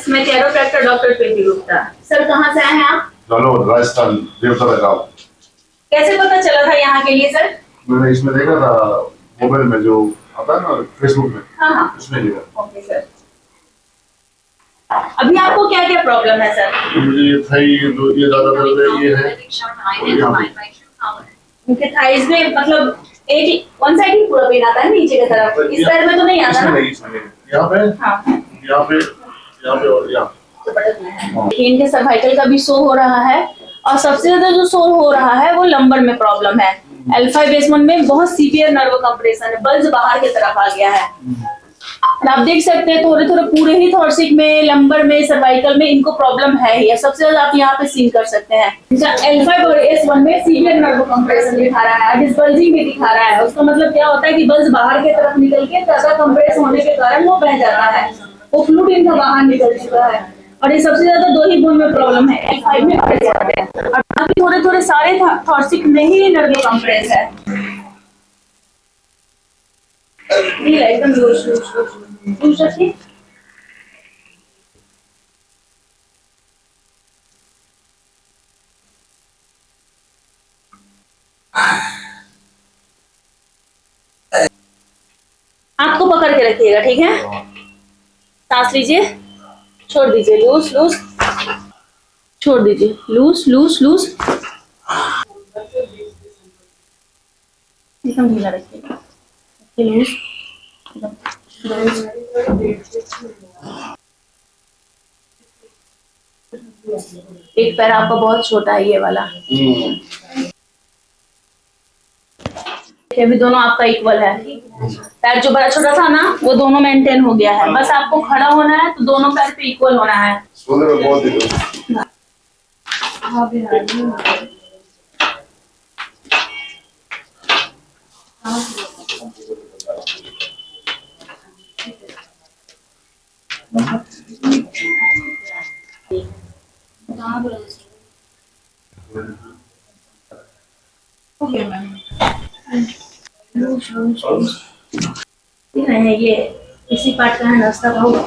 मैं chiropractor doctor प्रीति Gupta. Sir कहाँ से आए हैं आप? राजस्थान, देवता गाँव। कैसे पता चला था यहाँ के लिए सर? मैंने इसमें देखा था मोबाइल में, जो आता है ना फेसबुक में। हाँ। उसमें देखा। Okay sir. अभी आपको क्या क्या प्रॉब्लम है सर? मुझे ये ज्यादा दर्द है, ये है। उनके थाइज में मतलब एक वन साइड ही पूरा पेन आता है नीचे की तरफ, इस पैर में तो नहीं आता ना? यहाँ पे, हाँ, यहाँ पे, यहाँ पे और यहाँ। इनके सर्वाइकल का भी शो हो रहा है, और सबसे ज्यादा जो शो हो रहा है वो लंबर में प्रॉब्लम है। L5 बेसमेंट में बहुत सीवियर नर्व कंप्रेशन है, बल्ज बाहर की तरफ आ गया है। और आप देख सकते हैं थोड़े थोड़े पूरे ही थॉर्सिक में, लंबर में, सर्वाइकल में इनको प्रॉब्लम है ही। सबसे ज्यादा आप यहाँ पे सीन कर सकते हैं। L5 और S1 में सीवियर नर्व कंप्रेशन दिखा रहा है, डिसबल्जिंग भी दिखा रहा है। उसका मतलब क्या होता है कि बल्ज बाहर की तरफ निकल के ज्यादा कंप्रेस होने के कारण वो बह जाता है, वो फ्लूइड इनका बाहर निकल चुका है। और ये सबसे ज्यादा दो ही बोन में प्रॉब्लम है, L5 में और S1 में। और बाकी थोड़े थोड़े सारे थॉर्सिक में ही नर्व कंप्रेस है। एकदम लूज रखिए। हाथ को पकड़ के रखिएगा, ठीक है? सांस लीजिए, छोड़ दीजिए, लूज लूज, छोड़ दीजिए, लूज लूज लूज, एकदम ढीला रखिएगा, लूज लूज। एक पैर आपका बहुत छोटा है, ये वाला। अभी दोनों आपका इक्वल है। पैर जो बड़ा छोटा था ना, वो दोनों मेंटेन हो गया है। बस आपको खड़ा होना है, तो दोनों पैर पे इक्वल होना है। सोने में बहुत दिक्कत। ये इसी पार्ट का है, नाश्ता का होगा।